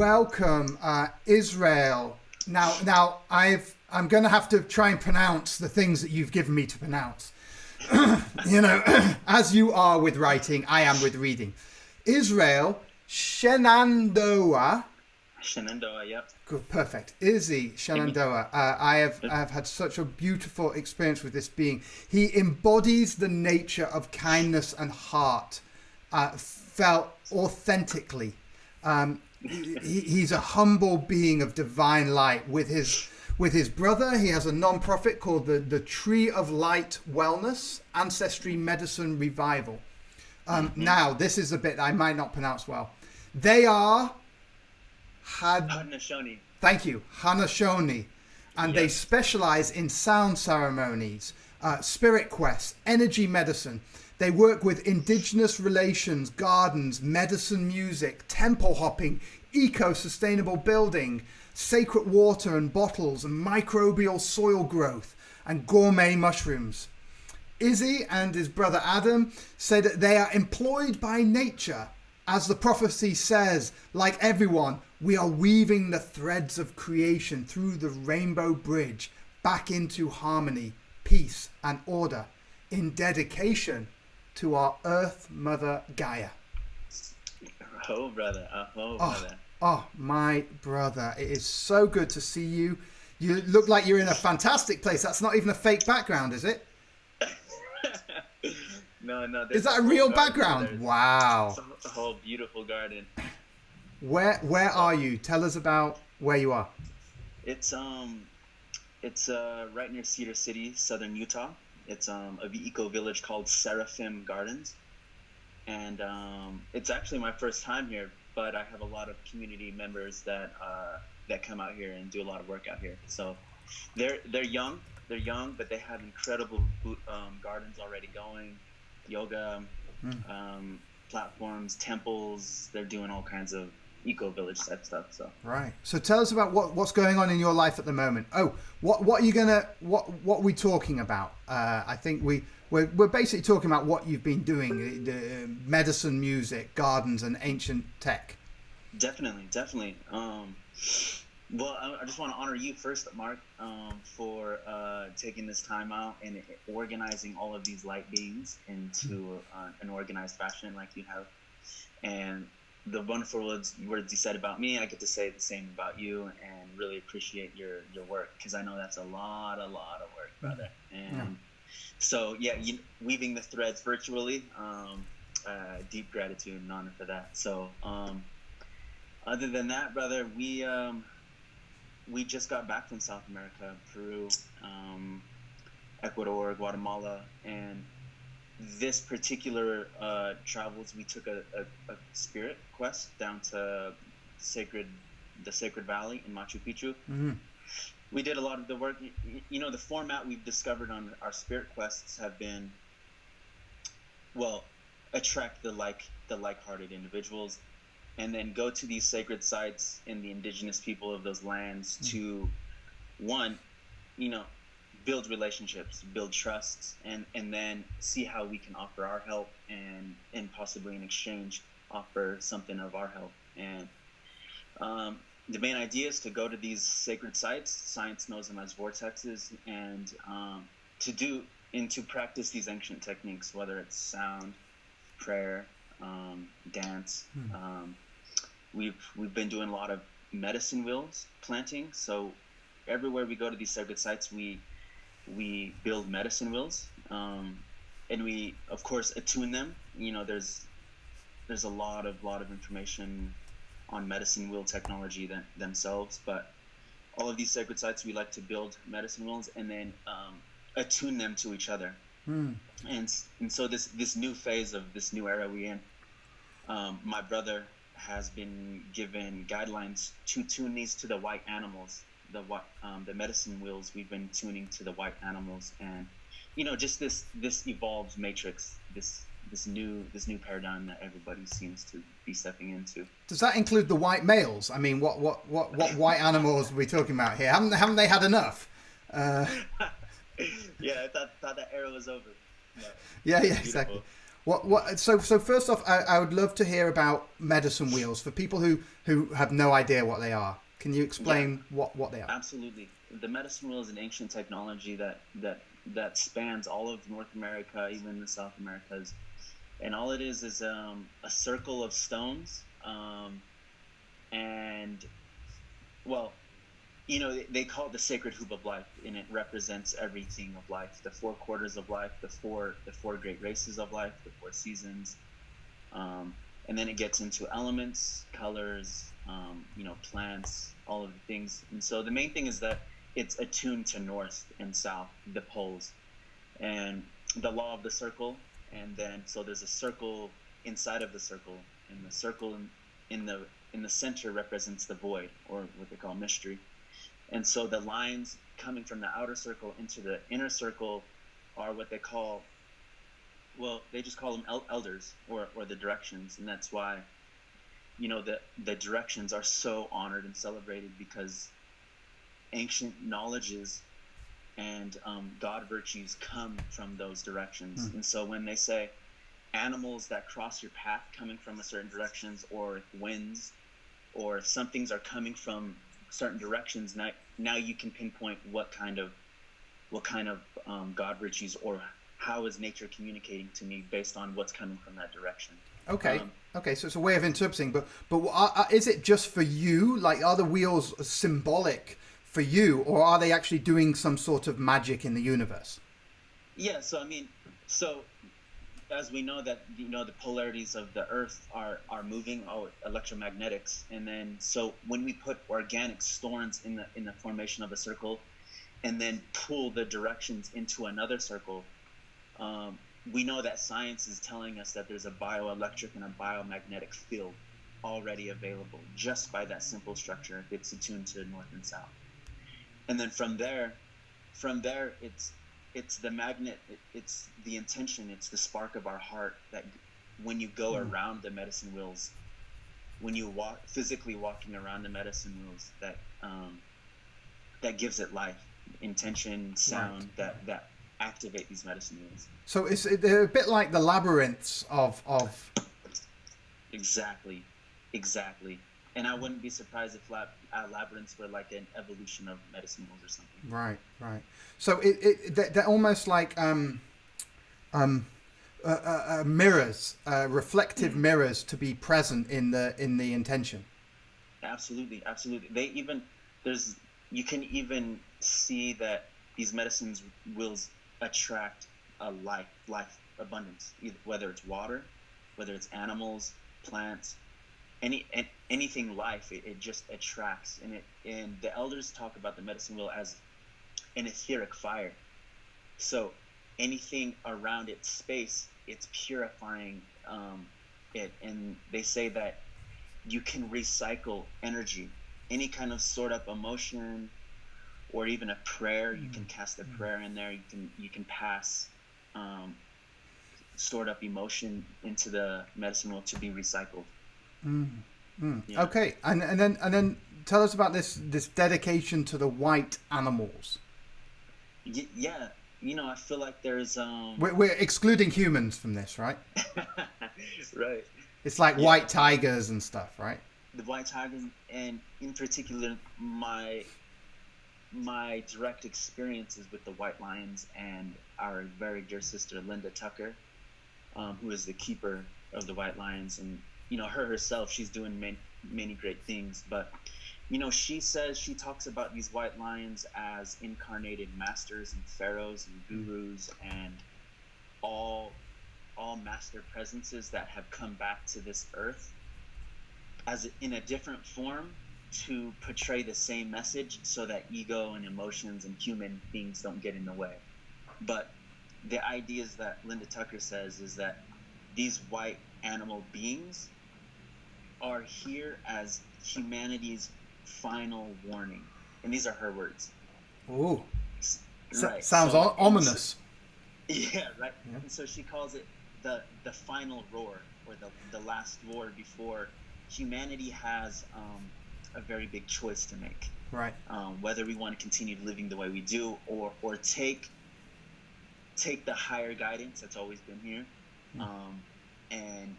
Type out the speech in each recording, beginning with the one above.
welcome Israel. Now I'm going to have to try and pronounce the things that you've given me to pronounce. As you are with writing, I am with reading. Israel, Shenandoah. Shenandoah, yep. Good, perfect. Izzi, Shenandoah. I have had such a beautiful experience with this being. He embodies the nature of kindness and heart, felt authentically. He's a humble being of divine light. With his brother, he has a non-profit called the Tree of Light Wellness Ancestry Medicine Revival. Now, this is a bit I might not pronounce well. They are Haudenosaunee. Thank you, Haudenosaunee, and they specialize in sound ceremonies, spirit quests, energy medicine. They work with indigenous relations, gardens, medicine music, temple hopping, eco-sustainable building, sacred water and bottles, and microbial soil growth, and gourmet mushrooms. Izzi and his brother Adam say that they are employed by nature. As the prophecy says, like everyone, we are weaving the threads of creation through the rainbow bridge back into harmony, peace, and order in dedication to our Earth Mother Gaia. Oh, brother. Brother. Oh, my brother. It is so good to see you. You look like you're in a fantastic place. That's not even a fake background, is it? No. Is that a real background? Wow. It's a whole beautiful garden. Where are you? Tell us about where you are. It's right near Cedar City, southern Utah. It's a eco village called Seraphim Gardens, and it's actually my first time here. But I have a lot of community members that come out here and do a lot of work out here. So they're young, but they have incredible gardens already going, yoga platforms, temples. They're doing all kinds of eco village type stuff. So right. So tell us about what's going on in your life at the moment. Oh, what are we talking about? I think we're basically talking about what you've been doing, the medicine, music, gardens, and ancient tech. Definitely. Well, I just want to honor you first, Mark, for taking this time out and organizing all of these light beings into an organized fashion like you have. And the wonderful words you said about me, I get to say the same about you, and really appreciate your work, because I know that's a lot of work, brother. And so, weaving the threads virtually, deep gratitude and honor for that. So, other than that, brother, we just got back from South America, Peru, Ecuador, Guatemala, and this particular travels, we took a spirit quest down to the Sacred Valley in Machu Picchu. Mm-hmm. We did a lot of the work. The format we've discovered on our spirit quests have been, attract the like-hearted individuals, and then go to these sacred sites and the indigenous people of those lands to, one, build relationships, build trusts, and then see how we can offer our help and possibly in exchange offer something of our help. And the main idea is to go to these sacred sites, science knows them as vortexes, and to practice these ancient techniques, whether it's sound, prayer, dance. We've been doing a lot of medicine wheels planting. So everywhere we go to these sacred sites, we build medicine wheels, and we of course attune them. There's a lot of information on medicine wheel technology themselves, but all of these sacred sites, we like to build medicine wheels and then attune them to each other. And so this new phase of this new era we in, my brother has been given guidelines to tune these to the white animals. The medicine wheels we've been tuning to the white animals, and just this evolved matrix, this new paradigm that everybody seems to be stepping into. Does that include the white males? I mean, what white animals are we talking about here? Haven't they had enough? Yeah, I thought that era was over. Yeah, exactly. So first off, I would love to hear about medicine wheels for people who have no idea what they are. Can you explain what they are? Absolutely. The medicine wheel is an ancient technology that spans all of North America, even the South Americas, and all it is a circle of stones, and well, they call it the sacred hoop of life, and it represents everything of life: the four quarters of life, the four great races of life, the four seasons, and then it gets into elements, colors, plants, all of the things. And so the main thing is that it's attuned to north and south, the poles, and the law of the circle. And then so there's a circle inside of the circle, and the circle in the center represents the void, or what they call mystery. And so the lines coming from the outer circle into the inner circle are what they call, they just call them elders, or the directions. And that's why, the directions are so honored and celebrated, because ancient knowledges and God virtues come from those directions. And so when they say animals that cross your path coming from a certain directions, or winds, or if some things are coming from certain directions, now you can pinpoint what kind of God virtues, or how is nature communicating to me based on what's coming from that direction. Okay. So it's a way of interpreting, but is it just for you? Like, are the wheels symbolic for you, or are they actually doing some sort of magic in the universe? Yeah. So as we know that the polarities of the Earth are moving, electromagnetics, and then so when we put organic storms in the formation of a circle, and then pull the directions into another circle, we know that science is telling us that there's a bioelectric and a biomagnetic field already available just by that simple structure, if it's attuned to north and south. And then from there, it's the magnet, it's the intention, it's the spark of our heart that when you go around the medicine wheels, when you physically walking around the medicine wheels, that gives it life, intention, sound, right, that activate these medicine wheels. So they're a bit like the labyrinths of... Exactly. And I wouldn't be surprised if labyrinths were like an evolution of medicine wheels or something. Right. So they're almost like mirrors, reflective mirrors to be present in the intention. Absolutely. You can even see that these medicine wheels attract a life abundance, whether it's water, whether it's animals, plants, anything life, it just attracts. And the elders talk about the medicine wheel as an etheric fire. So anything around its space, it's purifying it. And they say that you can recycle energy, any kind of stored up emotion, or even a prayer. You can cast a prayer in there. You can pass stored up emotion into the medicine wheel to be recycled. Yeah. Okay, and then tell us about this dedication to the white animals. Yeah, I feel like there's we're excluding humans from this, right? Right. It's like white tigers and stuff, right? The white tigers, and in particular, my direct experiences with the white lions and our very dear sister Linda Tucker, who is the keeper of the white lions. And her herself, she's doing many great things, but she talks about these white lions as incarnated masters and pharaohs and gurus and all master presences that have come back to this earth as in a different form to portray the same message, so that ego and emotions and human things don't get in the way. But the ideas that Linda Tucker says is that these white animal beings are here as humanity's final warning. And these are her words. Ooh. Right. Sounds ominous. Yeah, right. Yeah. And so she calls it the final roar, or the last roar before humanity has a very big choice to make. Right. Whether we want to continue living the way we do, or take the higher guidance that's always been here, And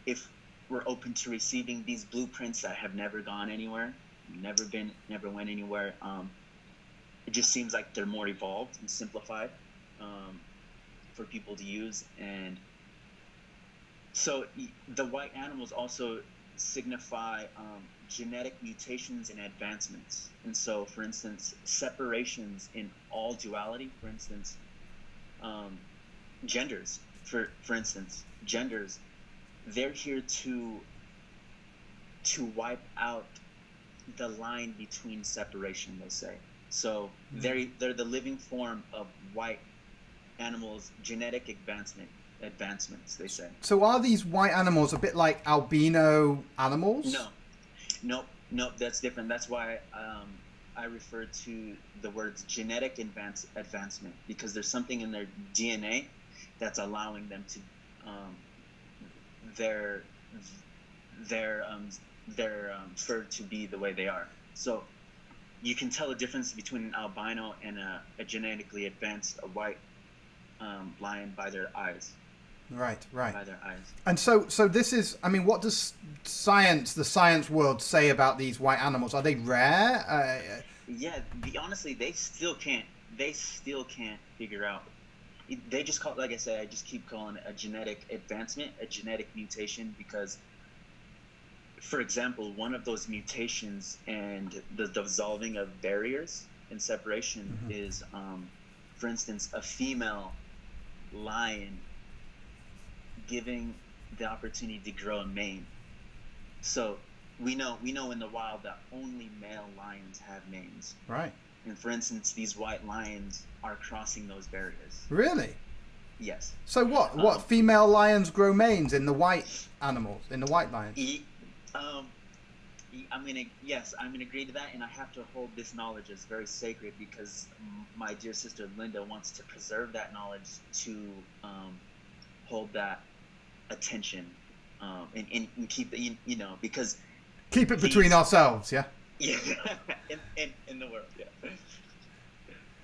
if we're open to receiving these blueprints that have never gone anywhere, never went anywhere, it just seems like they're more evolved and simplified for people to use. And so the white animals also signify genetic mutations and advancements. And so, for instance, separations in all duality, for instance, genders, for instance, genders, they're here to wipe out the line between separation, they say. So they're the living form of white animals' genetic advancements, they say. So are these white animals a bit like albino animals? No, that's different. That's why I refer to the words genetic advancement, because there's something in their DNA that's allowing them to their fur to be the way they are. So you can tell the difference between an albino and a genetically advanced white lion by their eyes. Right. By their eyes. And so this is, I mean, what does the science world say about these white animals? Are they rare? Yeah, honestly, they still can't figure out. They just call, like I said, I just keep calling it a genetic advancement, a genetic mutation, because, for example, one of those mutations and the dissolving of barriers and separation is, for instance, a female lion giving the opportunity to grow a mane. So we know in the wild that only male lions have manes. Right. And for instance, these white lions are crossing those barriers. Really? Yes. So what female lions grow manes in the white animals, in the white lions? I'm gonna agree to that, and I have to hold this knowledge as very sacred, because my dear sister Linda wants to preserve that knowledge, to hold that attention, and keep it, because keep it between ourselves, yeah. Yeah, in the world, yeah.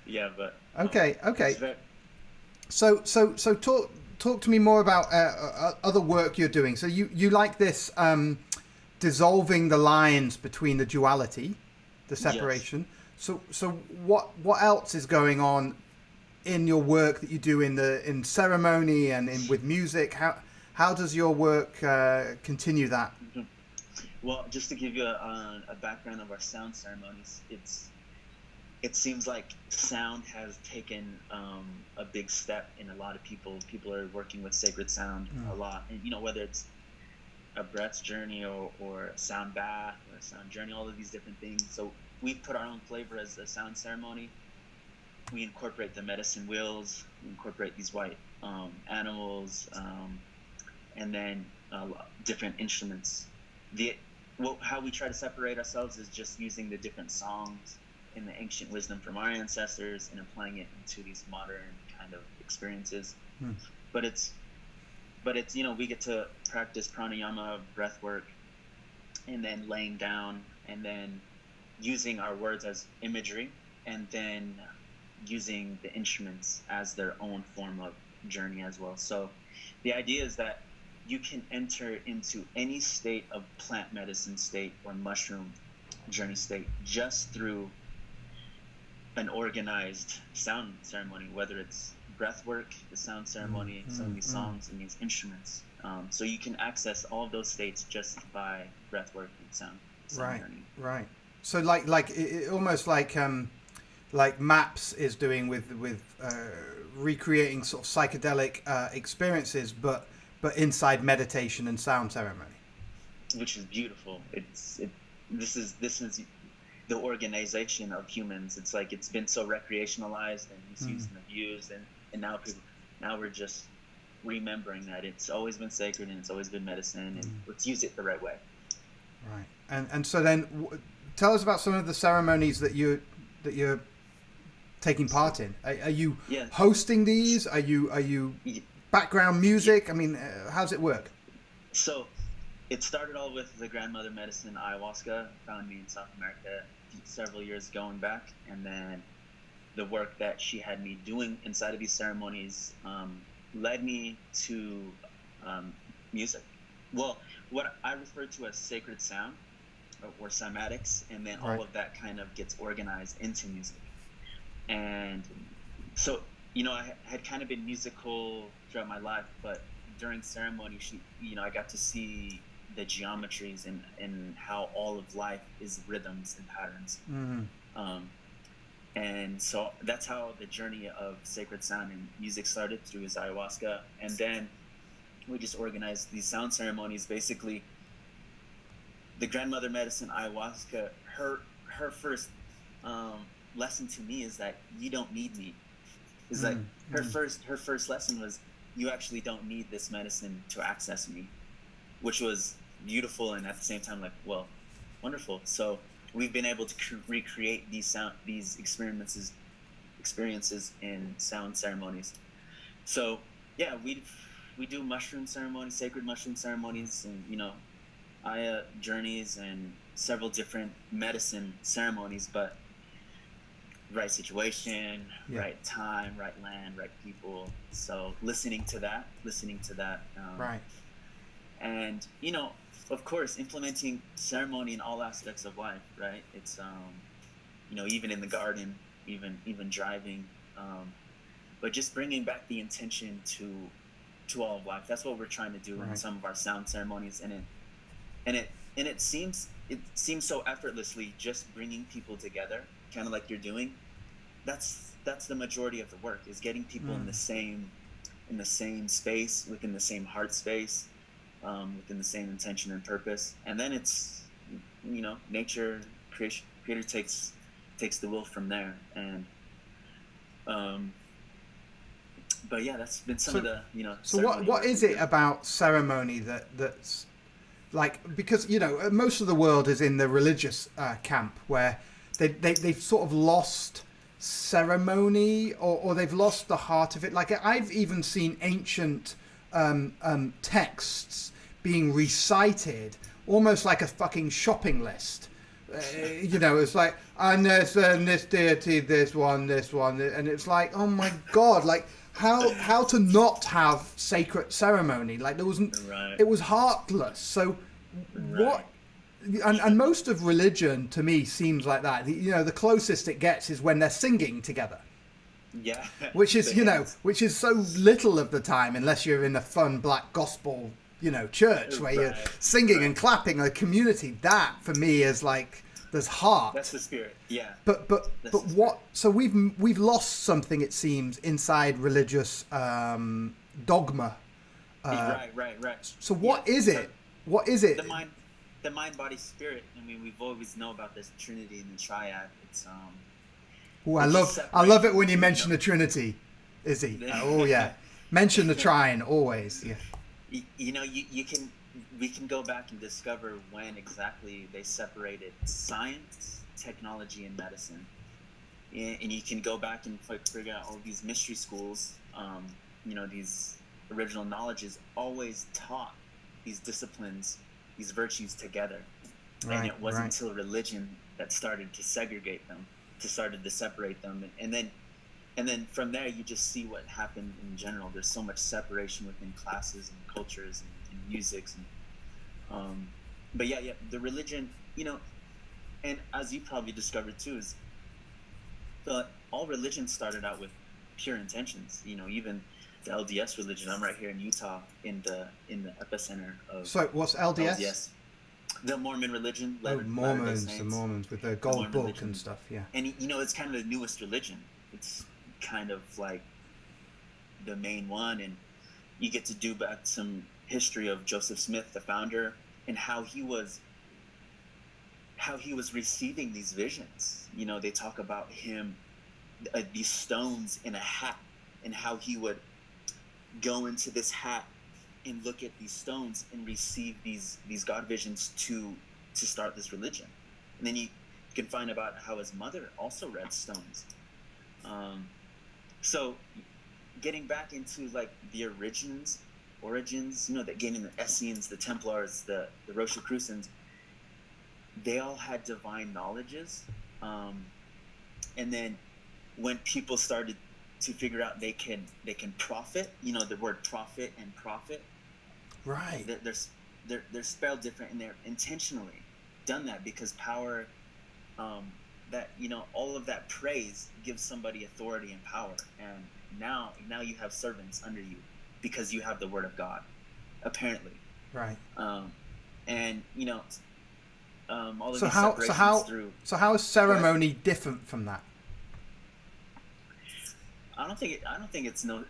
Yeah, but okay. So talk to me more about other work you're doing. So you like this dissolving the lines between the duality, the separation. Yes. So what else is going on in your work that you do in ceremony and with music? How does your work continue that? Mm-hmm. Well, just to give you a background of our sound ceremonies, it seems like sound has taken a big step in a lot of people. People are working with sacred sound a lot, and whether it's a breath's journey or a sound bath or a sound journey, all of these different things. So we put our own flavor as a sound ceremony. We incorporate the medicine wheels, we incorporate these white animals, and then different instruments. How we try to separate ourselves is just using the different songs and the ancient wisdom from our ancestors and applying it into these modern kind of experiences. But it's we get to practice pranayama, breath work, and then laying down, and then using our words as imagery, and then using the instruments as their own form of journey as well. So the idea is that you can enter into any state of plant medicine state or mushroom journey state just through an organized sound ceremony, whether it's breath work, the sound ceremony, some of these songs and these instruments. So you can access all of those states just by breath work and sound journey. Right. So like almost like MAPS is doing with recreating sort of psychedelic experiences, but inside meditation and sound ceremony, which is beautiful. This is the organization of humans. It's like it's been so recreationalized and misused and abused, and now we're just remembering that it's always been sacred and it's always been medicine, and let's use it the right way. Right. And so then tell us about some of the ceremonies that you're taking part in. Are you hosting these? Are you background music? I mean, how's it work? So it started all with the grandmother medicine ayahuasca, found me in South America several years going back, and then the work that she had me doing inside of these ceremonies led me to music. Well, what I refer to as sacred sound or cymatics, and then all Right. of that kind of gets organized into music. And so, I had kind of been musical throughout my life, but during ceremony, I got to see the geometries and how all of life is rhythms and patterns. Um, and so that's how the journey of sacred sound and music started through his ayahuasca. And then we just organized these sound ceremonies. Basically, the grandmother medicine ayahuasca, her first lesson to me is that you don't need me. Is like her first lesson was, you actually don't need this medicine to access me, which was beautiful and at the same time like, well, wonderful. So we've been able to recreate these experiences in sound ceremonies. So yeah, we do mushroom ceremonies, sacred mushroom ceremonies, and Aya journeys and several different medicine ceremonies, but right situation, right time, right land, right people. So listening to that, Right. and of course, implementing ceremony in all aspects of life. Right? It's even in the garden, even driving, but just bringing back the intention to all of life. That's what we're trying to do in some of our sound ceremonies, and it seems so effortlessly, just bringing people together, kind of like you're doing. That's the majority of the work, is getting people in the same space, within the same heart space, within the same intention and purpose. And then it's nature, creator takes the will from there. And but yeah, that's been some of the So what is it about ceremony that's like, because most of the world is in the religious camp, where they've sort of lost ceremony, or they've lost the heart of it. Like, I've even seen ancient texts being recited almost like a fucking shopping list. It's like, and there's this deity, this one, and it's like, oh my god, like how to not have sacred ceremony? Like, there wasn't, it was heartless. So what? And most of religion to me seems like that. The closest it gets is when they're singing together. Yeah. Which is which is so little of the time, unless you're in a fun black gospel church where you're singing and clapping, a community. That for me is like, there's heart. That's the spirit. Yeah. But what? So we've lost something, it seems, inside religious dogma. Right. So what is it? What is it? The mind, body, spirit. I mean, we've always known about this Trinity and the Triad. It's Oh, I love it when you mention the Trinity, Izzi. Oh yeah, mention the trine always. Yeah. We can go back and discover when exactly they separated science, technology, and medicine, and you can go back and figure out all these mystery schools. These original knowledges always taught these disciplines, these virtues together, and it wasn't until religion that started to segregate them, started to separate them, and then from there you just see what happened in general. There's so much separation within classes and cultures and musics, and but yeah, the religion, and as you probably discovered too, is all religion started out with pure intentions. Even the LDS religion. I'm right here in Utah, in the epicenter of. So what's LDS? LDS. The Mormon religion. The Mormons with the gold book religion. And stuff, yeah. And it's kind of the newest religion. It's kind of like the main one, and you get to do back some history of Joseph Smith, the founder, and how he was receiving these visions. They talk about him, these stones in a hat, and how he would go into this hat and look at these stones and receive these God visions to start this religion. And then you can find about how his mother also read stones. So getting back into like the origins, that getting the Essenes, the Templars, the Rosicrucians, they all had divine knowledges. And then when people started to figure out they can profit. The word profit and profit. Right. They're spelled different, and they're intentionally done that because power. That all of that praise gives somebody authority and power, and now you have servants under you because you have the word of God, apparently. Right. And all of So these how separations through. So how is ceremony different from that? I don't think it's no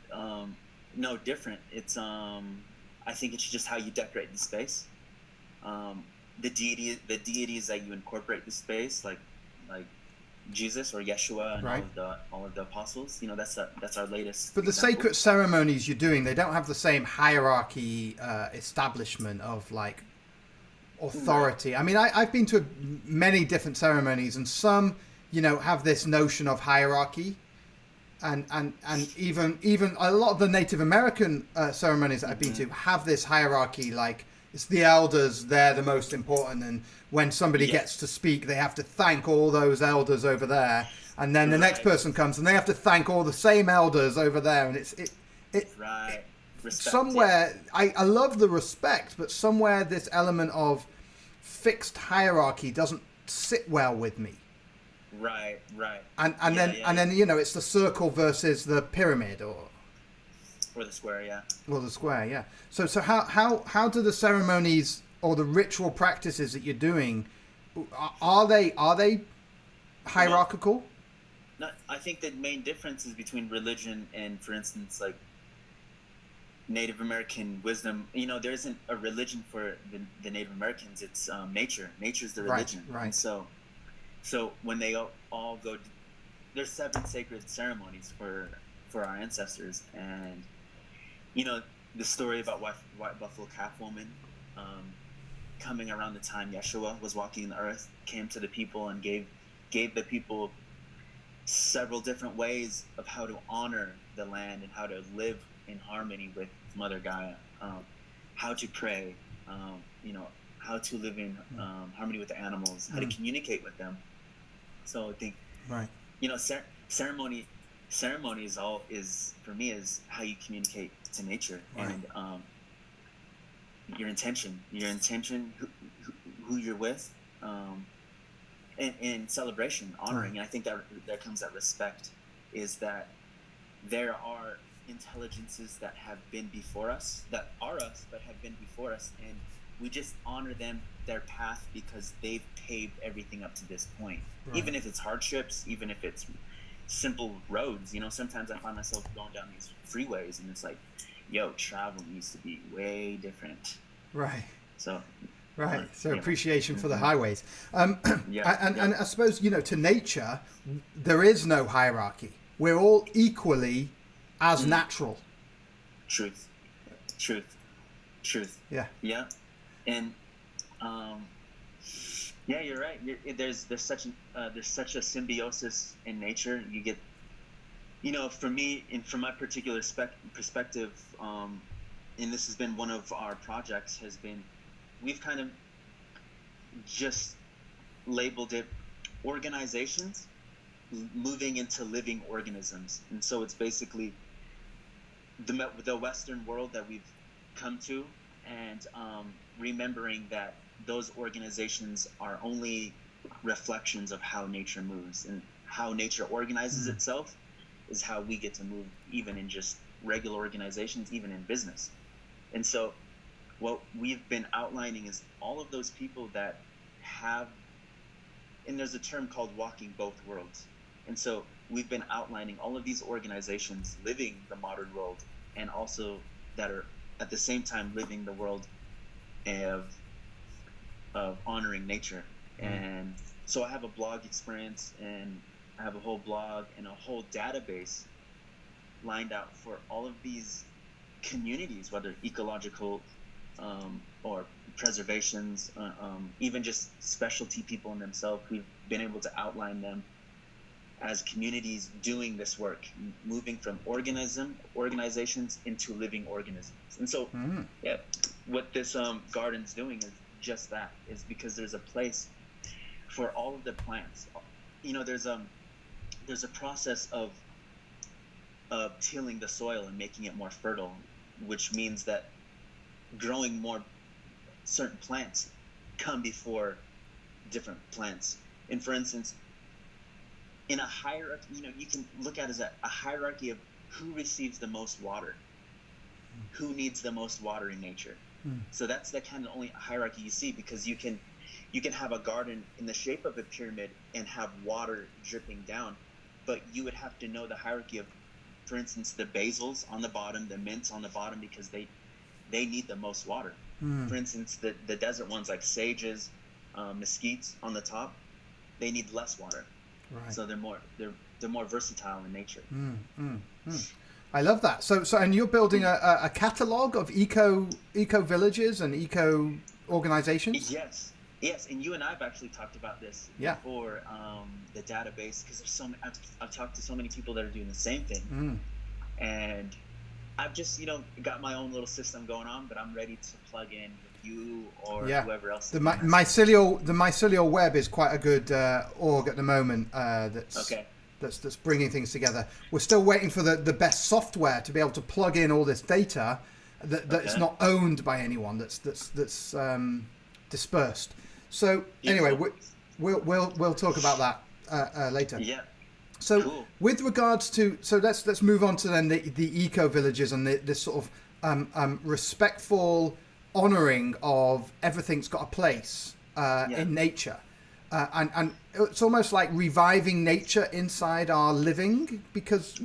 different. It's I think it's just how you decorate the space. The deities that you incorporate the space, like Jesus or Yeshua and right. all of the apostles. That's our latest. But the example. sacred ceremonies you're doing, they don't have the same hierarchy establishment of like authority. Right. I mean, I've been to many different ceremonies, and some have this notion of hierarchy. And even a lot of the Native American ceremonies that I've been to have this hierarchy, like it's the elders, they're the most important, and when somebody gets to speak, they have to thank all those elders over there, and then the next person comes and they have to thank all the same elders over there, and it respect, somewhere I love the respect, but somewhere this element of fixed hierarchy doesn't sit well with me. Right. And then it's the circle versus the pyramid or the square, yeah. Well, the square, yeah. So how do the ceremonies or the ritual practices that you're doing, are they hierarchical? No, I think the main difference is between religion and, for instance, like Native American wisdom. There isn't a religion for the Native Americans. It's nature. Nature's the religion. Right. And so when they all go, there's 7 sacred ceremonies for our ancestors, and the story about white buffalo calf woman coming around the time Yeshua was walking the earth, came to the people and gave the people several different ways of how to honor the land and how to live in harmony with Mother Gaia, how to pray, how to live in harmony with the animals, how to communicate with them. So I think, ceremony is for me is how you communicate to nature, and your intention, who you're with, and celebration, honoring. And I think that comes at respect, is that there are intelligences that have been before us, that are us, but have been before us, and we just honor them, their path, because they've paved everything up to this point. Right. Even if it's hardships, even if it's simple roads, sometimes I find myself going down these freeways and it's like, travel needs to be way different. Right. So appreciation for the highways. And I suppose, to nature, there is no hierarchy. We're all equally as natural. Truth. Yeah. And you're right. There's such a symbiosis in nature. You get, for me, and from my particular perspective, and this has been one of our projects, has been, we've kind of just labeled it organizations moving into living organisms. And so it's basically the Western world that we've come to, and remembering that those organizations are only reflections of how nature moves, and how nature organizes itself is how we get to move, even in just regular organizations, even in business. And so what we've been outlining is all of those people that have, and there's a term called walking both worlds. And so we've been outlining all of these organizations living the modern world, and also that are at the same time living the world of honoring nature. And so I have a blog experience, and I have a whole blog and a whole database lined out for all of these communities, whether ecological or preservations, even just specialty people in themselves. We've been able to outline them as communities doing this work, moving from organizations into living organisms. And so, what this garden's doing is just that, is because there's a place for all of the plants. There's a process of of tilling the soil and making it more fertile, which means that growing more certain plants come before different plants. And for instance, in a hierarchy, you can look at it as a hierarchy of who receives the most water, who needs the most water in nature. So that's the kind of only hierarchy you see, because you can have a garden in the shape of a pyramid and have water dripping down, but you would have to know the hierarchy of, for instance, the basils on the bottom, the mints on the bottom, because they need the most water. For instance, the desert ones like sages, mesquites on the top, they need less water. Right. So they're more versatile in nature. I love that. So and you're building a catalog of eco villages and eco organizations? Yes, and you and I have actually talked about this before, the database, because there's I've talked to so many people that are doing the same thing, and I've just got my own little system going on, but I'm ready to plug in with you or whoever else. The mycelial web is quite a good org at the moment. That's bringing things together. We're still waiting for the best software to be able to plug in all this data that's not owned by anyone. That's dispersed. So anyway, we'll talk about that later. Yeah. So cool. With regards to, let's move on to then the eco villages and this sort of respectful honouring of everything's got a place in nature, and it's almost like reviving nature inside our living, because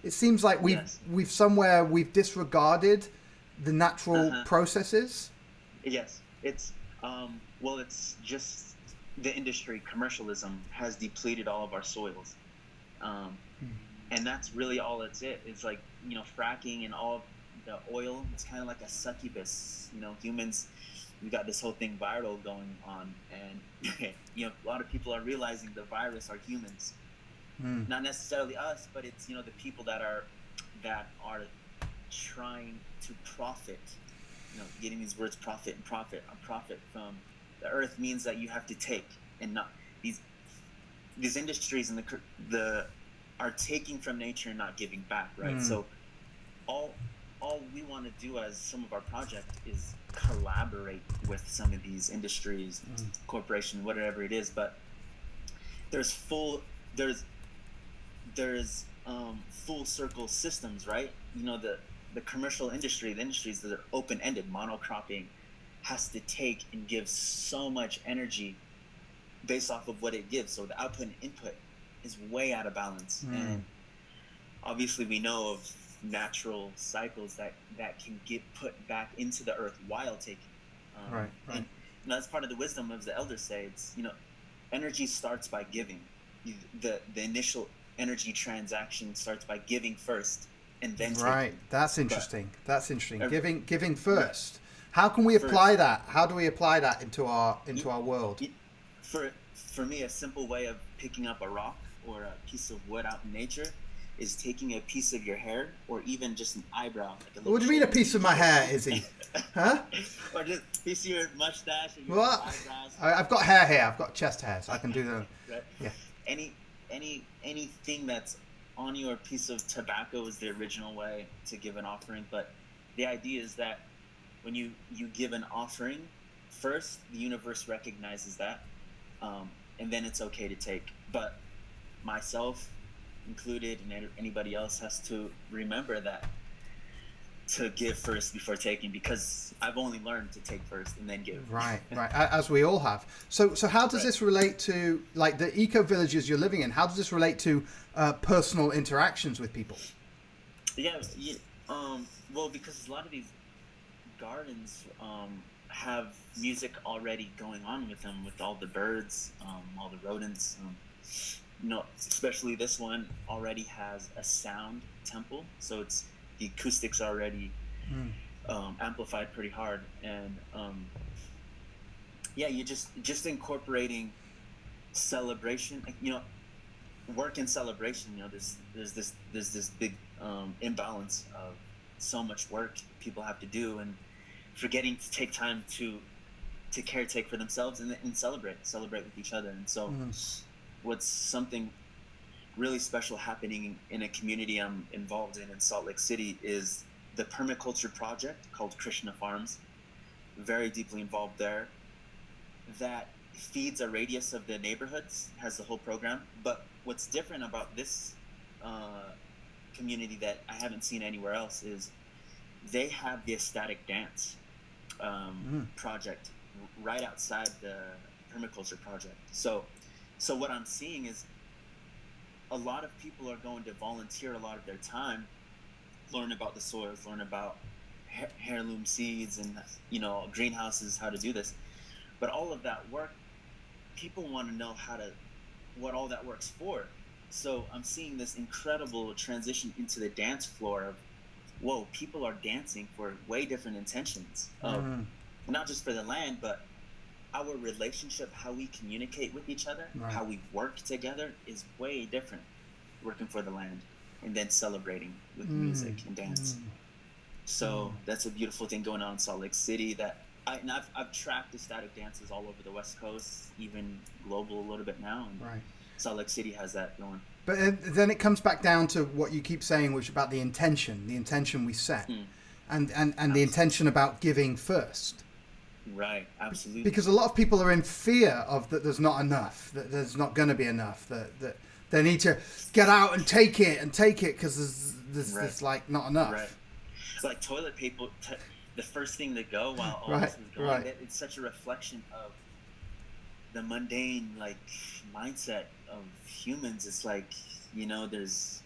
it seems like we've disregarded the natural processes. Yes, it's it's just the industry, commercialism has depleted all of our soils. And that's really all it's like, fracking and all the oil, it's kind of like a succubus. Humans, we got this whole thing viral going on, and a lot of people are realizing the virus are humans, not necessarily us, but it's the people that are trying to profit. Getting these words profit and profit. A profit from the earth means that you have to take, and not these industries and the are taking from nature and not giving back, right? So all we want to do as some of our project is collaborate with some of these industries, corporations, whatever it is, but there's full circle systems, right? The commercial industry, the industries that are open-ended, monocropping, has to take and give so much energy based off of what it gives. So the output and input is way out of balance. And obviously we know of natural cycles that can get put back into the earth while taking. Right. And that's part of the wisdom of the elders say. It's, energy starts by giving. The initial energy transaction starts by giving first and then taking. Right. That's interesting. Giving first. How can we apply that? How do we apply that into our world? For me, a simple way of picking up a rock or a piece of wood out in nature is taking a piece of your hair, or even just an eyebrow. What do you mean a piece of my hair, Izzy? Huh? Or just a piece of your mustache and your eyebrows. I've got hair here. I've got chest hair, so I can do that. Right? Yeah. Anything that's on your piece of tobacco is the original way to give an offering. But the idea is that when you give an offering, first the universe recognizes that, and then it's okay to take. But myself included and anybody else has to remember that, to give first before taking, because I've only learned to take first and then give. Right, as we all have. So how does this relate to, like, the eco villages you're living in? How does this relate to personal interactions with people? Well, because a lot of these gardens have music already going on with them, with all the birds, all the rodents. Especially this one already has a sound temple, so it's the acoustics already amplified pretty hard, and you just incorporating celebration, work and celebration. There's this big imbalance of so much work people have to do, and forgetting to take time to caretake for themselves and celebrate with each other. And so what's something really special happening in a community I'm involved in Salt Lake City is the permaculture project called Krishna Farms. Very deeply involved there. That feeds a radius of the neighborhoods, has the whole program. But what's different about this community that I haven't seen anywhere else is they have the ecstatic dance project right outside the permaculture project. So what I'm seeing is a lot of people are going to volunteer a lot of their time, learn about the soils, learn about heirloom seeds and, you know, greenhouses, how to do this. But all of that work, people want to know what all that work's for. So I'm seeing this incredible transition into the dance floor of, whoa, people are dancing for way different intentions. Not just for the land, but our relationship, how we communicate with each other, how we work together is way different. Working for the land and then celebrating with music and dance. So that's a beautiful thing going on in Salt Lake City that I've tracked ecstatic dances all over the West Coast, even global a little bit now. And Salt Lake City has that going. But then it comes back down to what you keep saying, which is about the intention we set, and the intention about giving first. Right, absolutely. Because a lot of people are in fear of that there's not enough, that there's not going to be enough, that they need to get out and take it because there's like not enough. Right. It's like toilet paper, the first thing to go while all this is going. It's such a reflection of the mundane like mindset of humans. It's like, you know, there's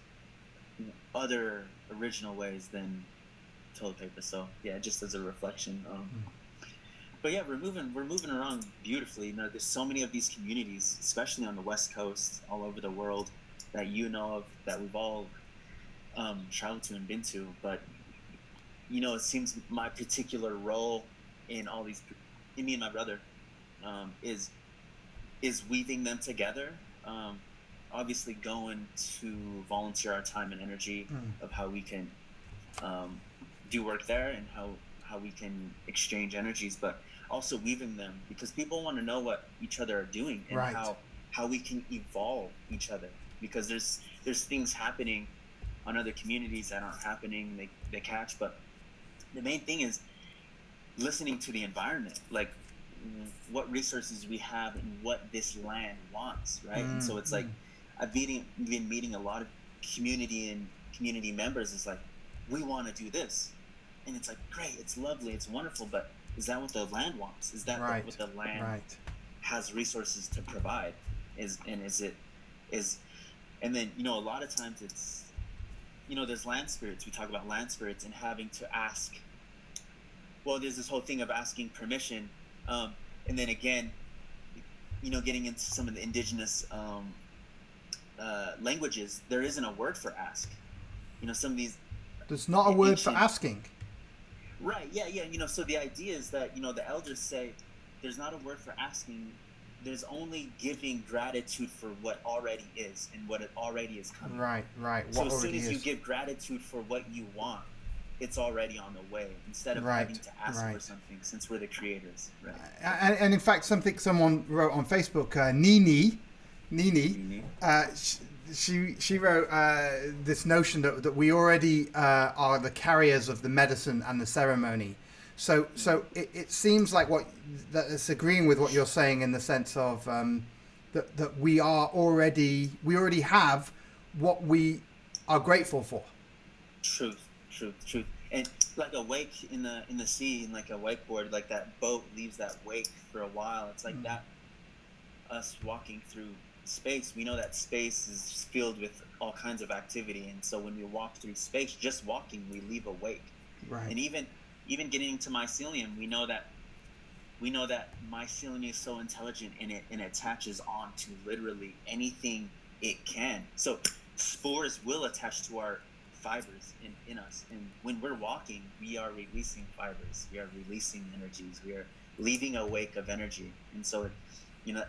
other original ways than toilet paper. So yeah, just as a reflection. But yeah, we're moving around beautifully. You know, there's so many of these communities, especially on the West Coast, all over the world, that you know of, that we've all traveled to and been to. But you know, it seems my particular role in all these, in me and my brother, is weaving them together. Obviously, going to volunteer our time and energy of how we can do work there and how we can exchange energies, but also weaving them because people want to know what each other are doing and how we can evolve each other, because there's things happening on other communities that aren't happening, they catch, but the main thing is listening to the environment, like what resources we have and what this land wants, right? And so it's like I've been meeting a lot of community members. It's like, we want to do this. And it's like, great, it's lovely, it's wonderful, but is that what the land wants? Is that what the land has resources to provide? And then, you know, a lot of times it's, you know, there's land spirits. We talk about land spirits and having to ask. Well, there's this whole thing of asking permission. And then again, you know, getting into some of the indigenous languages, there isn't a word for ask. You know, some of these... There's not a word for asking. Right, yeah. You know, so the idea is that, you know, the elders say there's not a word for asking. There's only giving gratitude for what already is and what it already is coming. Right. So as soon as you give gratitude for what you want, it's already on the way, instead of having to ask for something, since we're the creators. Right. And in fact, someone wrote on Facebook, Nini, she wrote this notion that we already are the carriers of the medicine and the ceremony. So it seems like that it's agreeing with what you're saying in the sense of that we already have what we are grateful for. Truth. And like a wake in the sea, and like a wakeboard, like that boat leaves that wake for a while. It's like that. Us walking through space, we know that space is filled with all kinds of activity, and so when we walk through space, just walking, we leave a wake. Right. And even getting to mycelium, we know that mycelium is so intelligent, and it attaches on to literally anything it can. So spores will attach to our fibers in us, and when we're walking, we are releasing fibers, we are releasing energies, we are leaving a wake of energy. And so, you know,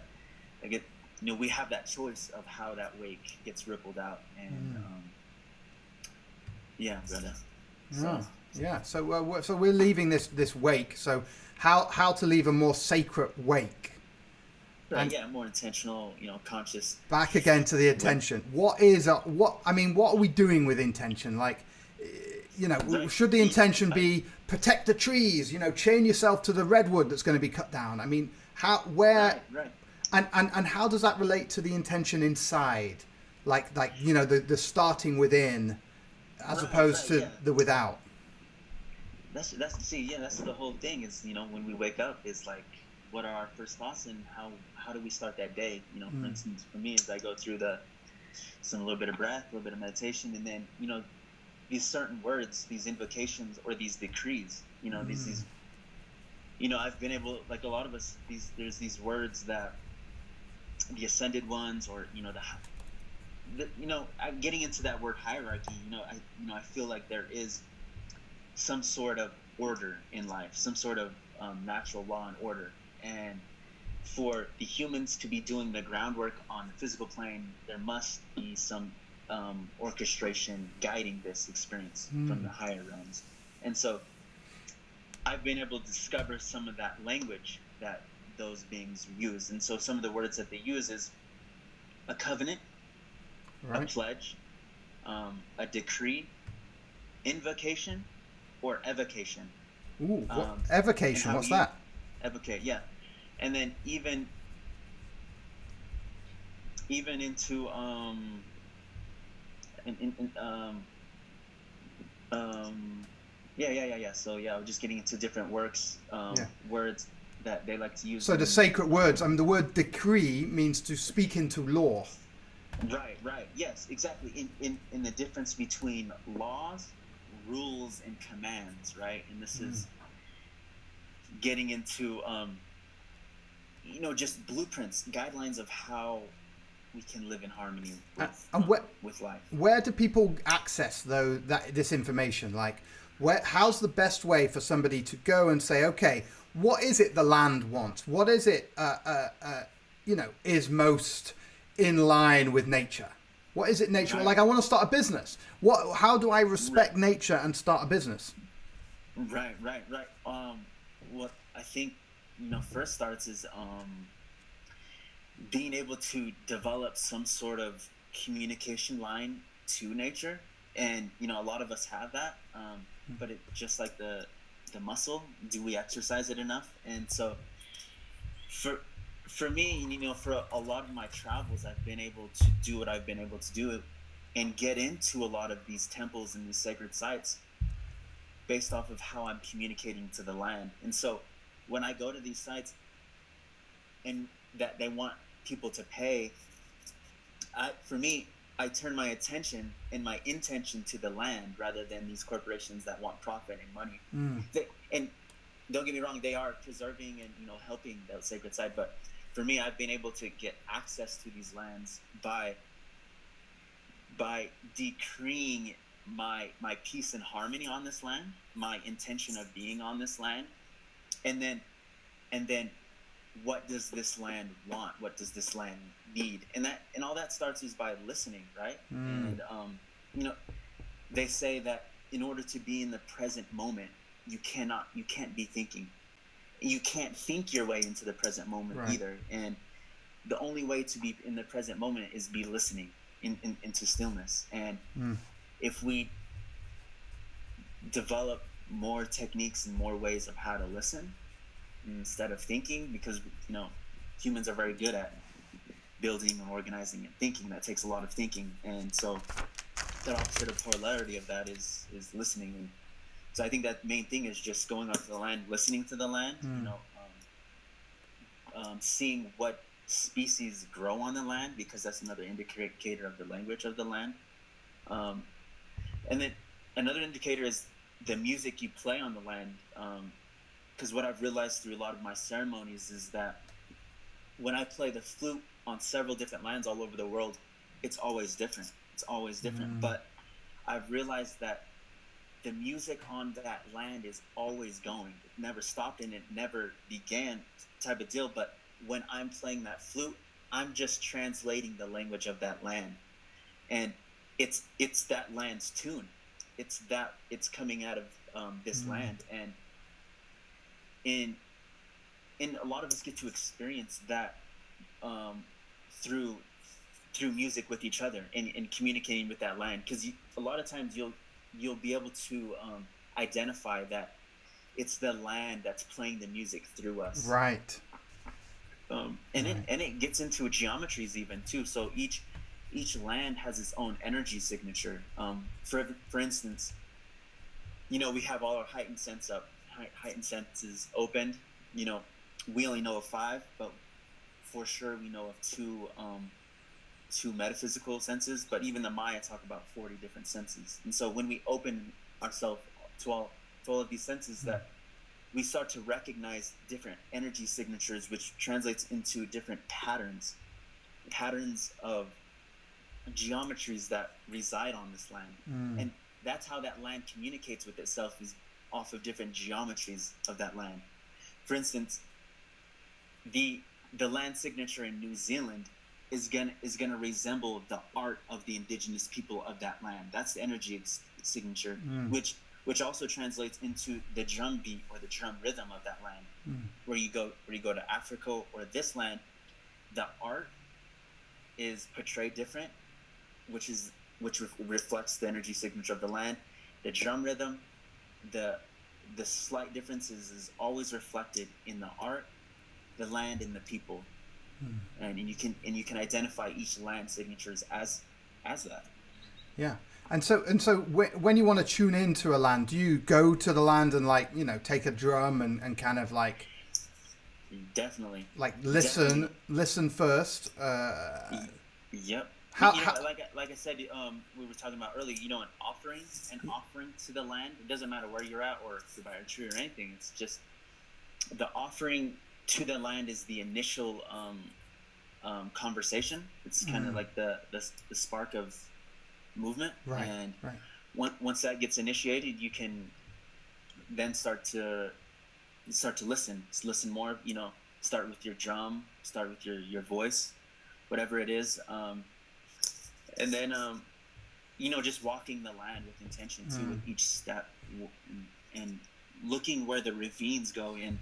we have that choice of how that wake gets rippled out. And so we're leaving this wake. So how to leave a more sacred wake? And Yeah, more intentional, conscious. back again to the intention. What are we doing with intention? Like, Right. should the intention be protect the trees? Chain yourself to the redwood that's going to be cut down. I mean, Right. and how does that relate to the intention inside? Like the starting within, as opposed to Yeah. the without. That's that's the whole thing is, when we wake up, is like, what are our first thoughts, and how do we start that day? For instance, for me, as I go through a little bit of breath, a little bit of meditation, and then, these certain words, these invocations, or these decrees, these I've been able, like a lot of us, there's these words that the ascended ones, or I'm getting into that word hierarchy. I feel like there is some sort of order in life, some sort of natural law and order, and for the humans to be doing the groundwork on the physical plane, there must be some orchestration guiding this experience from the higher realms. And so I've been able to discover some of that language that those beings use. And so some of the words that they use is a covenant, Right. a pledge, a decree, invocation, or evocation. Ooh, evocation. What's that? Evocate, yeah. And then even into yeah. So yeah, I'm just getting into different works, words that they like to use. So the sacred words. I mean, the word decree means to speak into law. Right. Yes, exactly. In the difference between laws, rules, and commands, right? And this is getting into just blueprints, guidelines of how we can live in harmony with life. Where do people access this information? Like, how's the best way for somebody to go and say, okay, what is it the land wants? What is it is most in line with nature? What is it nature? Right. Like, I want to start a business. How do I respect nature and start a business? Right. What I think first starts is being able to develop some sort of communication line to nature. And a lot of us have that, but it just like the muscle, do we exercise it enough? And so for me, for a lot of my travels, I've been able to do what I've been able to do and get into a lot of these temples and these sacred sites based off of how I'm communicating to the land. And so when I go to these sites and that they want people to pay, for me, I turn my attention and my intention to the land rather than these corporations that want profit and money. And don't get me wrong, they are preserving and helping the sacred site, but for me, I've been able to get access to these lands by decreeing my peace and harmony on this land, my intention of being on this land, and then what does this land want? What does this land need? And all that starts is by listening, right? And they say that in order to be in the present moment, you can't be thinking. You can't think your way into the present moment either. And the only way to be in the present moment is be listening into stillness. And if we develop more techniques and more ways of how to listen instead of thinking, because humans are very good at building and organizing and thinking. That takes a lot of thinking. And so the opposite of polarity of that is listening. And so I think that main thing is just going out to the land, listening to the land, seeing what species grow on the land, because that's another indicator of the language of the land. And then another indicator is the music you play on the land. Because what I've realized through a lot of my ceremonies is that when I play the flute on several different lands all over the world, it's always different. But I've realized that the music on that land is always going. It never stopped and it never began, type of deal. But when I'm playing that flute, I'm just translating the language of that land. And it's that land's tune. It's coming out of this land. And in a lot of us get to experience that through music with each other and communicating with that land, because a lot of times you'll be able to identify that it's the land that's playing the music through us. Right. And it gets into geometries even too. So each land has its own energy signature. For instance, we have all our heightened senses opened. We only know of 5, but for sure we know of two metaphysical senses. But even the Maya talk about 40 different senses. And so when we open ourselves to all of these senses, that we start to recognize different energy signatures, which translates into different patterns of geometries that reside on this land. And that's how that land communicates with itself, is off of different geometries of that land. For instance, the land signature in New Zealand is gonna resemble the art of the indigenous people of that land. That's the energy signature, which also translates into the drum beat or the drum rhythm of that land. Where you go to Africa or this land, the art is portrayed different, which reflects the energy signature of the land. The drum rhythm, the slight differences is always reflected in the art, the land, and the people. And you can identify each land signatures as that. Yeah. And so when you want to tune into a land, do you go to the land and take a drum and kind of definitely listen first? Yep. How, like I said, we were talking about earlier. An offering to the land. It doesn't matter where you're at, or if you're by a tree or anything. It's just the offering to the land is the initial conversation. It's kind of like the spark of movement. Right. And once that gets initiated, you can then start to listen. Just listen more. Start with your drum. Start with your voice, whatever it is. And then just walking the land with intention too, with each step, and looking where the ravines go in,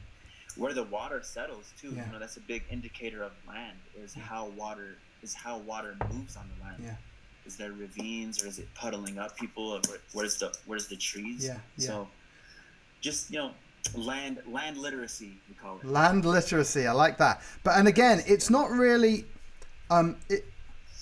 where the water settles too. That's a big indicator of land, is how water moves on the land. Yeah. Is there ravines, or is it puddling up people? Or where's the trees? Yeah. So just land literacy, we call it. Land literacy, I like that. And again, it's not really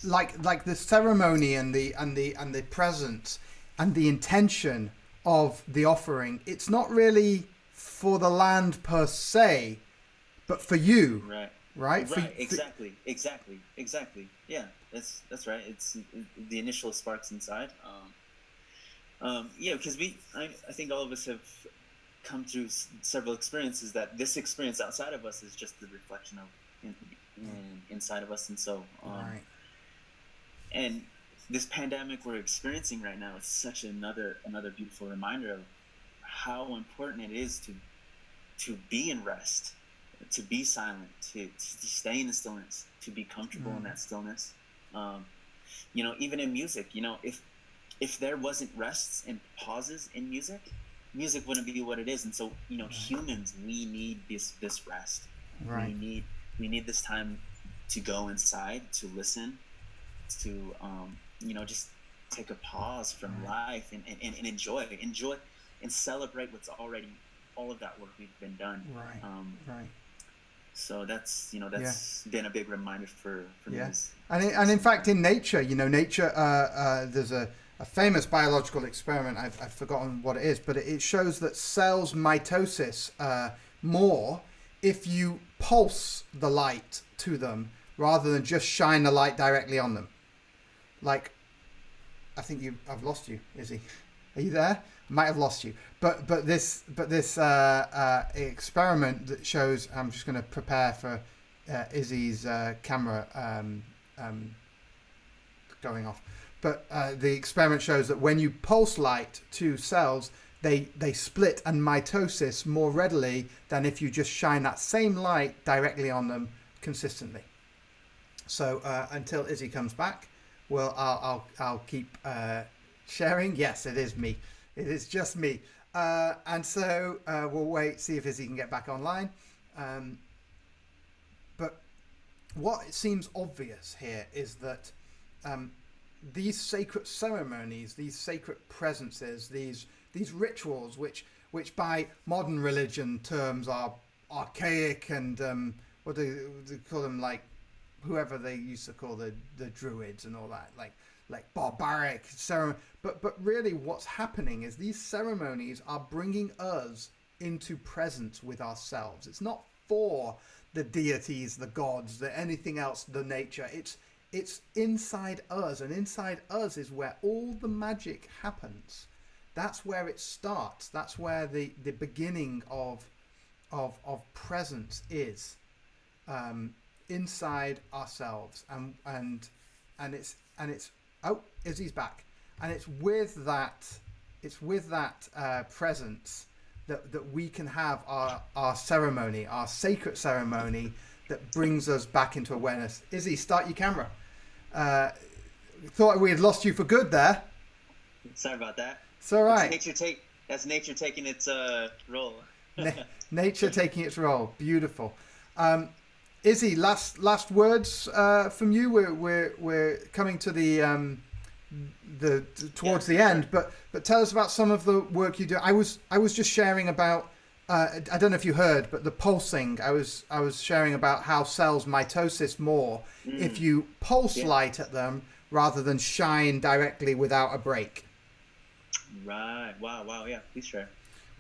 like the ceremony and the presence and the intention of the offering. It's not really for the land per se, but for you. Right. Right. Exactly. Yeah, that's right. It's the initial sparks inside. Because I think all of us have come through several experiences that this experience outside of us is just the reflection of inside of us, and so right. And this pandemic we're experiencing right now is such another beautiful reminder of how important it is to be in rest, to be silent, to stay in the stillness, to be comfortable in that stillness. Even in music, if there wasn't rests and pauses in music wouldn't be what it is. And so, humans, we need this rest. Right. We need this time to go inside, to listen, to just take a pause from life and enjoy and celebrate what's already, all of that work we've been done. Right. So that's been a big reminder for me. And in fact, in nature, there's a famous biological experiment. I've forgotten what it is, but it shows that cells mitosis more if you pulse the light to them rather than just shine the light directly on them. Like, I think I've lost you, Izzy. Are you there? Might have lost you. But this experiment that shows, I'm just going to prepare for Izzy's camera going off. But the experiment shows that when you pulse light to cells, they split and mitosis more readily than if you just shine that same light directly on them consistently. So until Izzy comes back, well, I'll keep sharing. Yes, it is me. It is just me. And so we'll wait, see if Izzy can get back online. But what seems obvious here is that these sacred ceremonies, these sacred presences, these rituals, which by modern religion terms are archaic and what do they call them, like whoever they used to call the druids and all that, like barbaric ceremony. But really what's happening is these ceremonies are bringing us into presence with ourselves. It's not for the deities, the gods, anything else, the nature. It's inside us, and inside us is where all the magic happens. That's where it starts. That's where the beginning of presence is, inside ourselves, and it's oh, Izzy's back, and it's with that presence that we can have our ceremony, our sacred ceremony that brings us back into awareness. Izzy, start your camera. Thought we had lost you for good there. Sorry about that. It's all right. That's nature taking its role. Nature taking its role. Beautiful. Izzy, last words from you. We're coming to the towards the end, but tell us about some of the work you do. I was just sharing about I don't know if you heard, but the pulsing. I was sharing about how cells mitosis more if you pulse light at them rather than shine directly without a break. Right. Wow. Yeah. Please share.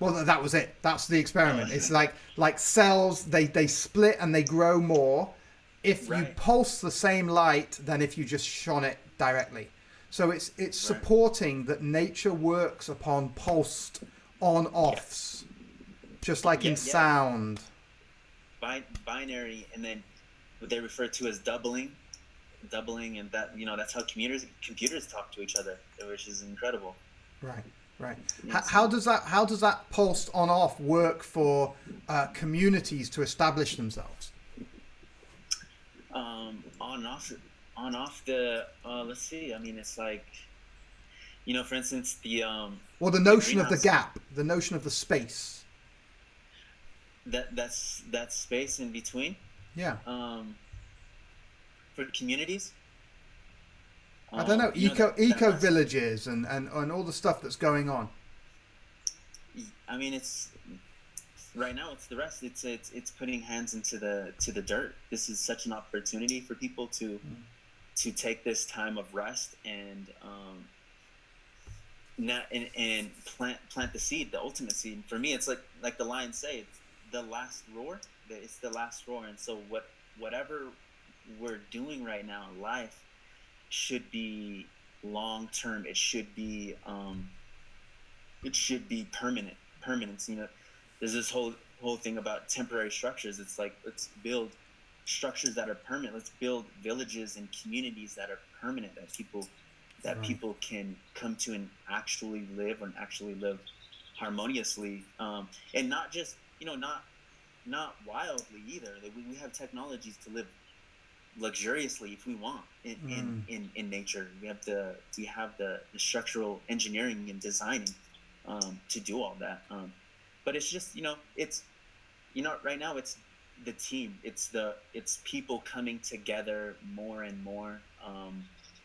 Well, that was it. That's the experiment. It's like cells. They split and they grow more if you pulse the same light than if you just shone it directly. So it's supporting that nature works upon pulsed on-offs, just like in sound. Binary, and then what they refer to as doubling, and that that's how computers talk to each other, which is incredible. Right. How does that pulsed on-off work for communities to establish themselves? On off the let's see. I mean, it's like, for instance, the notion of the gap, the notion of the space. That's space in between. Yeah. For communities. I don't know, eco villages and all the stuff that's going on. I mean, it's right now. It's the rest. It's putting hands into the dirt. This is such an opportunity for people to take this time of rest and plant the seed, the ultimate seed. For me, it's like the lions say, it's the last roar. It's the last roar, and so whatever we're doing right now in life should be long term. It should be permanence. There's this whole thing about temporary structures. It's like, let's build structures that are permanent. Let's build villages and communities that are permanent, that people can come to and actually live harmoniously, and not just not wildly either. We have technologies to live luxuriously if we want in nature. We have the structural engineering and designing to do all that, but it's just it's right now it's the team, it's people coming together more and more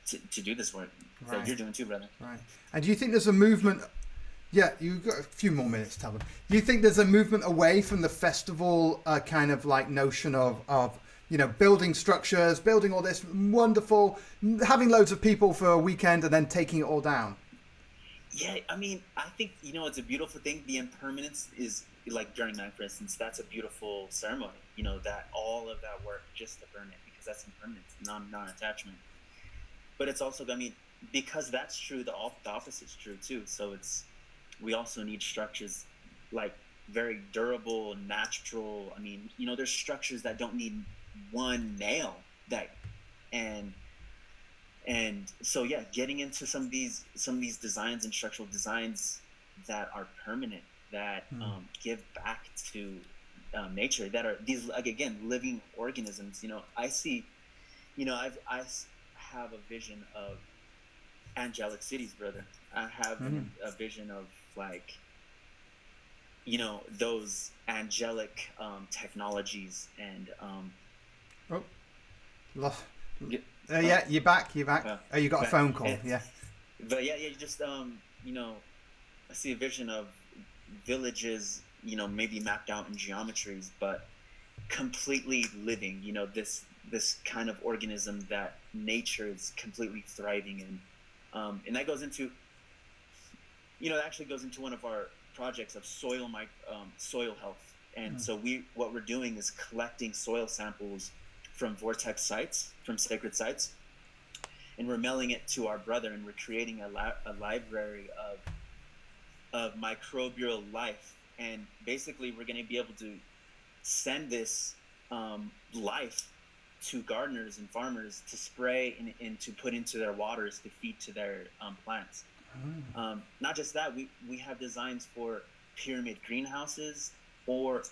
to do this work that you're doing too, brother. Right. And do you think there's a movement? Yeah, you've got a few more minutes, Talbot. Do you think there's a movement away from the festival kind of like notion of building structures, building all this wonderful, having loads of people for a weekend and then taking it all down? Yeah, I mean, I think, it's a beautiful thing. The impermanence is, like during night, for instance, that's a beautiful ceremony, that all of that work just to burn it, because that's impermanence, non-attachment. But it's also, I mean, because that's true, the opposite is true too. So we also need structures like very durable, natural. I mean, there's structures that don't need one nail and so getting into some of these designs and structural designs that are permanent, that give back to nature, that are these, like, again, living organisms. I see, I have a vision of angelic cities, brother. I have a vision of, like, those angelic technologies and Lost. Yeah. Yeah, you're back. You're back. Oh, you got a But, phone call. Yeah. but yeah, you just you know, I see a vision of villages, maybe mapped out in geometries, but completely living. This kind of organism that nature is completely thriving in, and that goes into, that actually goes into one of our projects of soil health. And so what we're doing is collecting soil samples from vortex sites, from sacred sites, and we're mailing it to our brother, and we're creating a library of microbial life. And basically we're going to be able to send this life to gardeners and farmers to spray and to put into their waters to feed to their plants. Not just that, we have designs for pyramid greenhouses or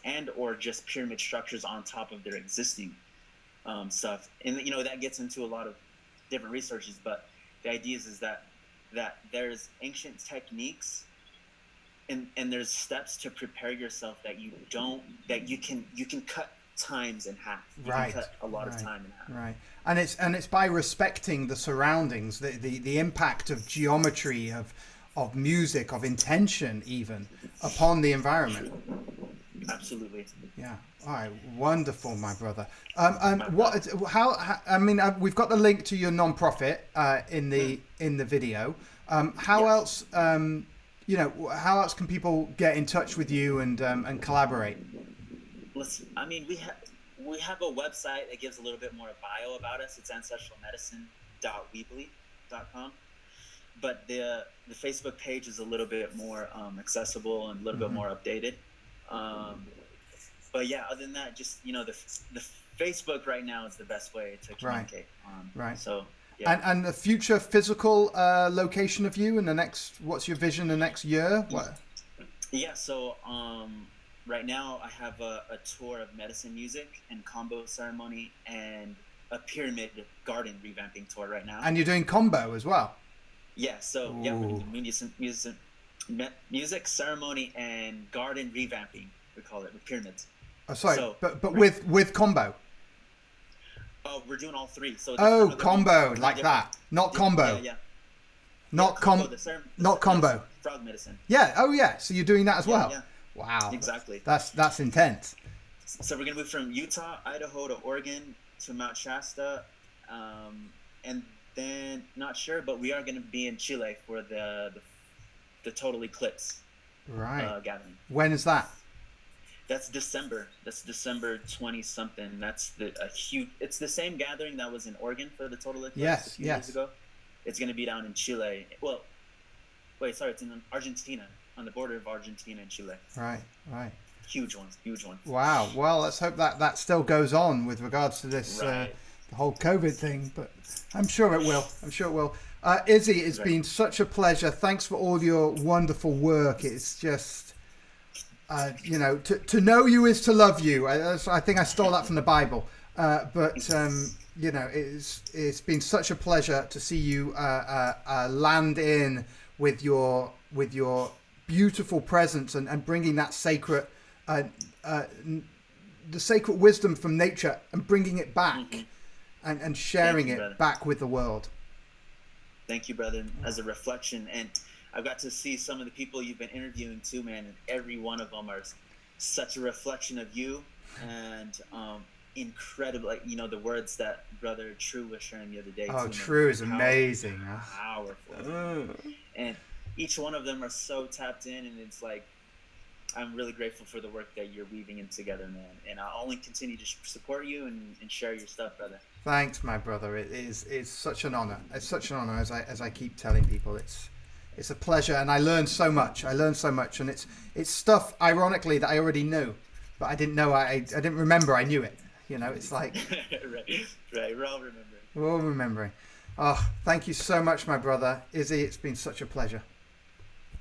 just pyramid structures on top of their existing stuff. And that gets into a lot of different researches, but the idea is that there's ancient techniques and there's steps to prepare yourself that you can cut times in half. You can cut a lot of time in half. Right. And it's by respecting the surroundings, the impact of geometry, of music, of intention even upon the environment. Absolutely. Yeah. All right. Wonderful, my brother. We've got the link to your nonprofit in the video. How else how else can people get in touch with you and collaborate? Listen, we have a website that gives a little bit more bio about us. It's ancestralmedicine.weebly.com. But the Facebook page is a little bit more accessible and a little bit more updated. But yeah, other than that, just the Facebook right now is the best way to communicate. Right. So yeah. And the future physical location of you in the next, what's your vision the next year? What? Yeah. So right now I have a tour of medicine music and combo ceremony and a pyramid garden revamping tour right now. And you're doing combo as well. Yeah. So yeah, we're doing music, ceremony, and garden revamping. We call it with pyramids. Oh, sorry, so, but with combo. Oh, we're doing all three. So combo like that, not combo. Yeah. Not combo. Not combo. Frog medicine. Yeah. Oh, yeah. So you're doing that as well. Yeah. Wow. Exactly. That's intense. So we're gonna move from Utah, Idaho to Oregon to Mount Shasta, and then not sure, but we are gonna be in Chile for the total eclipse. Right. Gathering. When is that? That's December. That's December 20-something. That's a huge. It's the same gathering that was in Oregon for the total eclipse a few years ago. It's going to be down in Chile. Well, it's in Argentina, on the border of Argentina and Chile. Right. Huge one. Wow. Well, let's hope that still goes on with regards to this the whole COVID thing. But I'm sure it will. Izzi, it's been such a pleasure. Thanks for all your wonderful work. It's just. To know you is to love you. I think I stole that from the Bible. But it's been such a pleasure to see you land in with your beautiful presence and bringing that sacred, the sacred wisdom from nature and bringing it back and sharing it back with the world. Thank you, brother. As a reflection, and I've got to see some of the people you've been interviewing too, man, and every one of them are such a reflection of you, and incredible. The words that Brother True was sharing the other day. Oh, True is amazing. Powerful. And each one of them are so tapped in, and it's like I'm really grateful for the work that you're weaving in together, man. And I'll only continue to support you and share your stuff, brother. Thanks, my brother. It's such an honor. It's such an honor, as I keep telling people. It's a pleasure, and I learned so much. And it's stuff, ironically, that I already knew, but I didn't know. I didn't remember. I knew it. It's like right. We're all remembering. Oh, thank you so much, my brother. Izzi, it's been such a pleasure.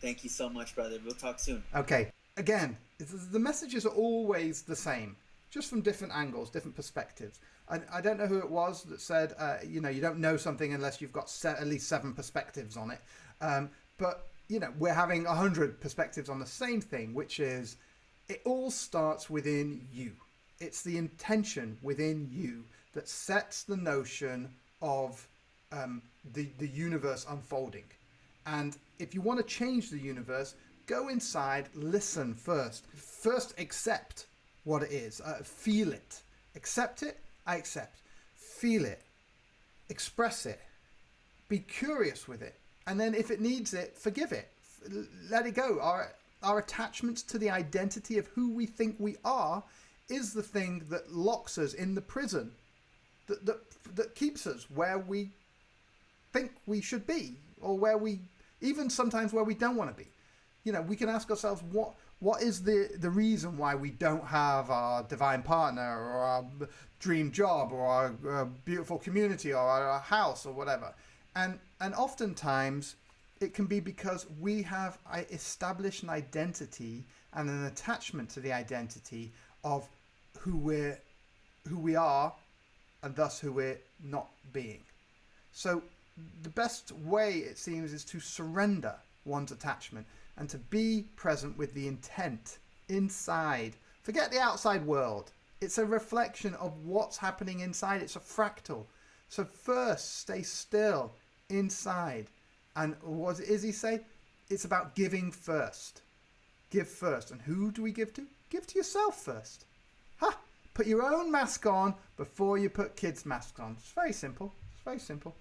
Thank you so much, brother. We'll talk soon. Okay. Again, the messages are always the same, just from different angles, different perspectives. I don't know who it was that said, you don't know something unless you've got at least 7 perspectives on it. But we're having 100 perspectives on the same thing, which is it all starts within you. It's the intention within you that sets the notion of the universe unfolding. And if you want to change the universe, go inside, listen first. First, accept what it is. Feel it. Accept it, I accept. Feel it. Express it. Be curious with it. And then if it needs it, forgive it. Let it go. Our attachments to the identity of who we think we are is the thing that locks us in the prison, that keeps us where we think we should be, or where we, even sometimes where we don't want to be. You know, we can ask ourselves, what is the reason why we don't have our divine partner, or our dream job, or our beautiful community, or our house, or whatever. And oftentimes it can be because we have established an identity and an attachment to the identity of who we are, and thus who we're not being. So the best way, it seems, is to surrender one's attachment and to be present with the intent inside. Forget the outside world. It's a reflection of what's happening inside. It's a fractal. So first, stay still inside. And what does Izzi say? It's about giving first. Give first. And who do we give to? Give to yourself first. Ha! Put your own mask on before you put kids' masks on. It's very simple. It's very simple.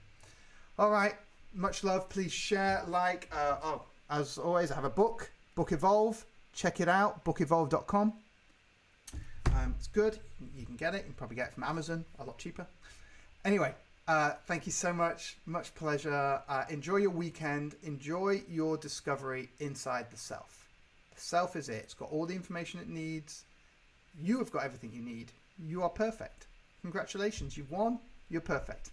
All right. Much love. Please share, like. As always, I have a book, Book Evolve. Check it out, bookevolve.com. It's good. You can get it. You can probably get it from Amazon, a lot cheaper. Anyway, thank you so much. Much pleasure. Enjoy your weekend. Enjoy your discovery inside the self. The self is it. It's got all the information it needs. You have got everything you need. You are perfect. Congratulations. You've won. You're perfect.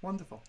Wonderful.